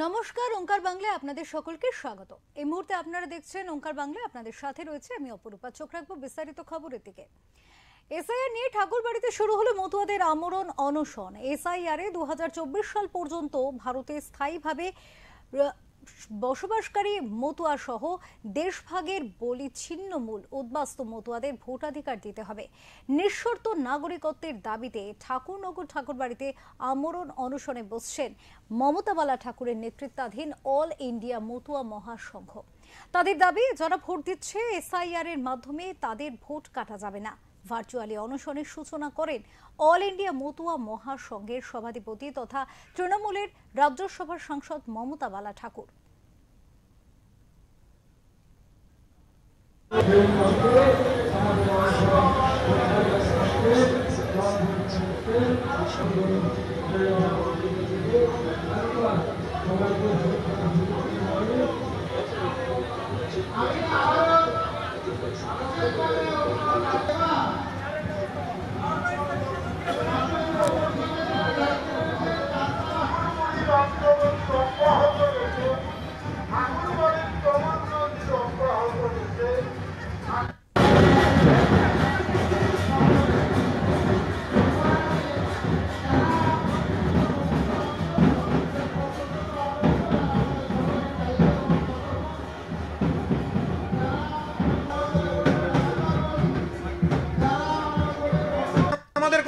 নমস্কার, ওঙ্কার বাংলায় আপনাদের সকলকে স্বাগত। এই মুহূর্তে আপনারা দেখছেন ওঙ্কার বাংলায়, আপনাদের সাথে রয়েছে আমি অপরূপা। চোখ রাখবো বিস্তারিত খবরের দিকে। এসআইআর নিয়ে ঠাকুরবাড়িতে শুরু হলো মতুয়াদের আমরণ অনশন। এসআইআরে 2024 সাল পর্যন্ত ভারতে স্থায়ীভাবে বসবাসকারী মতুয়া সহ দেশভাগের বলি ছিন্নমূল উদ্বাস্তু মতুয়াদের ভোটাধিকার দিতে হবে। নিঃশর্ত নাগরিকত্বের দাবিতে ঠাকুরবাড়িতে আমরণ অনশনে বসছেন মমতা বালা ঠাকুরের নেতৃত্বাধীন অল ইন্ডিয়া মতুয়া মহাসংঘ। তাদের দাবি, যারা ভোট দিচ্ছে এসআইআর এর মাধ্যমে তাদের ভোট কাটা যাবে না। ভার্চুয়ালি অনশনের সূচনা করেন অল ইন্ডিয়া মতুয়া মহাসংঘের সভাধিপতি তথা তৃণমূলের রাজ্যসভার সাংসদ মমতা বালা ঠাকুর।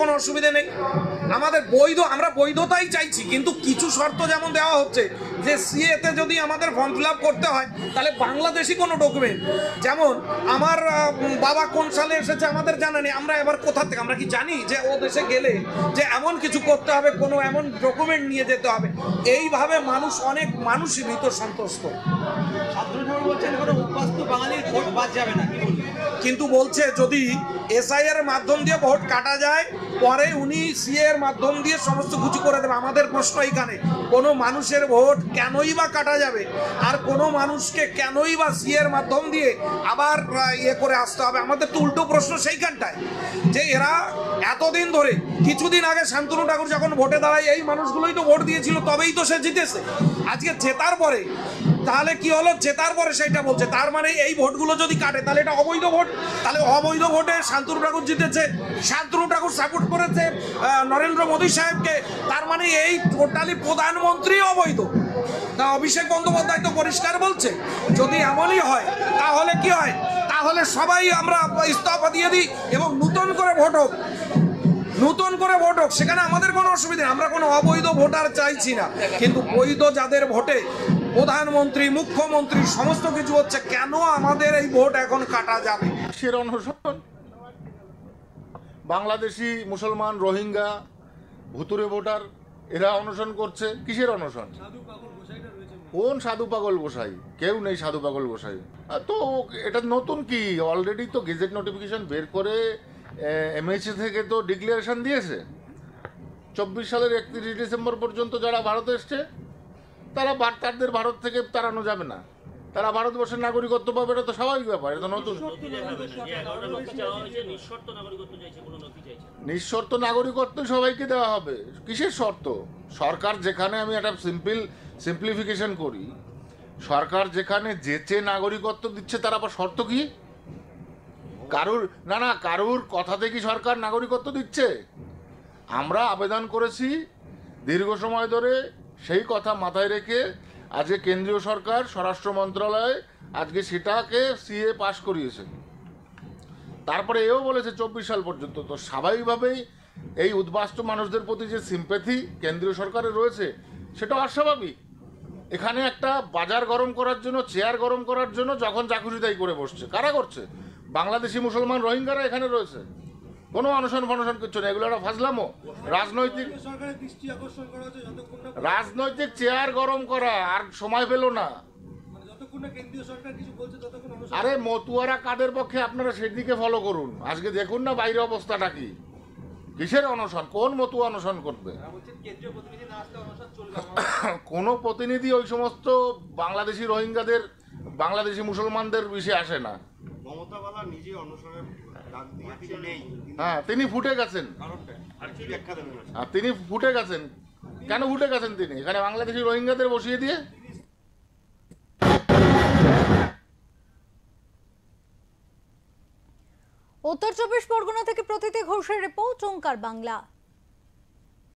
কোনো অসুবিধা নেই, আমাদের আমরা বৈধতাই চাইছি, কিন্তু কিছু শর্ত যেমন দেওয়া হচ্ছে যে সিএতে যদি আমাদের ফর্ম ফিল আপ করতে হয় তাহলে বাংলাদেশি কোনো ডকুমেন্ট, যেমন আমার বাবা কোন সালে এসেছে আমাদের জানা নেই, আমরা এবার কোথা থেকে আমরা কি জানি যে ও দেশে গেলে যে এমন কিছু করতে হবে, কোনো এমন ডকুমেন্ট নিয়ে যেতে হবে। এইভাবে অনেক মানুষই ভীত সন্ত্রস্ত। কিন্তু বলছে যদি এসআইআর এর মাধ্যম দিয়ে ভোট কাটা যায় পরে উনি সিএ এর মাধ্যম দিয়ে সমস্ত কিছু করে দেবে। আমাদের প্রশ্ন এইখানে, কোনো মানুষের ভোট কেনই বা কাটা যাবে আর কোনো মানুষকে কেনই বা সিএ এর মাধ্যম দিয়ে আবার করে আসতে হবে? আমাদের তো উল্টো প্রশ্ন সেইখানটায়, যে এরা এতদিন ধরে, কিছুদিন আগে শান্তনু ঠাকুর যখন ভোটে দাঁড়ায় এই মানুষগুলোই তো ভোট দিয়েছিল, তবেই তো সে জিতেছে। আজকে জেতার পরে তাহলে কি হলো? জেতার পরে সেইটা বলছে, তার মানে এই ভোটগুলো যদি কাটে তাহলে এটা অবৈধ ভোট। তাহলে অবৈধ ভোটে শান্তনু ঠাকুর জিতেছে, শান্তনু ঠাকুর সাপোর্ট করেছে নরেন্দ্র মোদী সাহেবকে, তার মানে এই টোটালি প্রধানমন্ত্রী অবৈধ। না, অভিষেক বন্দ্যোপাধ্যায় তো পরিষ্কার বলছে যদি এমনই হয় তাহলে কি হয়, তাহলে সবাই আমরা ইস্তফা দিয়ে দিই এবং নতুন করে ভোট হোক, সেখানে আমাদের কোনো অসুবিধা নেই। আমরা কোনো অবৈধ ভোটার চাইছি না, কিন্তু বৈধ যাদের ভোটে প্রধানমন্ত্রী, মুখ্যমন্ত্রী সমস্ত কিছু হচ্ছে, কেন আমাদের এই ভোট এখন কাটা যাবে? কিসের অনশন? বাংলাদেশি, মুসলমান, রোহিঙ্গা, ভুতুরে ভোটার এরা অনশন করছে। কিসের অনশন? কোন সাধু পাগল গোসাই? কেউ নেই সাধু পাগল গোসাই। তো এটা নতুন কি? অলরেডি তো গেজেট নোটিফিকেশন বের করে এমএইচএ থেকে তো ডিক্লারেশন দিয়েছে 24 সালের 31 ডিসেম্বর পর্যন্ত যারা ভারতে এসছে তাদের ভারত থেকে তাড়ানো যাবে না, তারা ভারতবর্ষের নাগরিকত্ব পাবে। এটা তো স্বাভাবিক ব্যাপার, এটা নতুন। নিঃশর্ত নাগরিকত্ব সবাইকে দেওয়া হবে। কিসের শর্ত? সরকার যেখানে, আমি একটা সিম্পলিফিকেশন করি, সরকার যেখানে যেচে নাগরিকত্ব দিচ্ছে তার আবার শর্ত কি? কারুর কথাতে কি সরকার নাগরিকত্ব দিচ্ছে? আমরা আবেদন করেছি দীর্ঘ সময় ধরে, সেই কথা মাথায় রেখে আজকে কেন্দ্রীয় সরকার, স্বরাষ্ট্র মন্ত্রণালয় আজকে সেটাকে সিএ পাশ করিয়েছে। তারপরে এও বলেছে 24 সাল পর্যন্ত। তো স্বাভাবিকভাবেই এই উদ্বাস্তু মানুষদের প্রতি যে সিম্প্যাথি কেন্দ্রীয় সরকারের রয়েছে সেটা অস্বাভাবিক। এখানে একটা বাজার গরম করার জন্য, চেয়ার গরম করার জন্য যখন যা খুশি তাই করে বসছে। কারা করছে? বাংলাদেশি, মুসলমান, রোহিঙ্গারা এখানে রয়েছে। কোনো অনশন কিছু নেই, এগুলো একটা ফাজলামো। রাজনৈতিক চেয়ার গরম করা আর সময় পেল না। আরে মতুয়ারা কাদের পক্ষে, আপনারা সেদিকে ফলো করুন। আজকে দেখুন না বাইরে অবস্থাটা কি। কিসের অনশন? কোন মতুয়া অনশন করবে? কোনো প্রতিনিধি ওই সমস্ত বাংলাদেশি, রোহিঙ্গাদের, বাংলাদেশি মুসলমানদের বিষয়ে আসে না। হ্যাঁ, তিনি ফুটে গেছেন। কেন উঠে গেছেন তিনি এখানে বাংলাদেশি রোহিঙ্গাদের বসিয়ে দিয়ে? উত্তর 24 পরগনা থেকে প্রতীতি ঘোষের রিপোর্ট, ওঙ্কার বাংলা।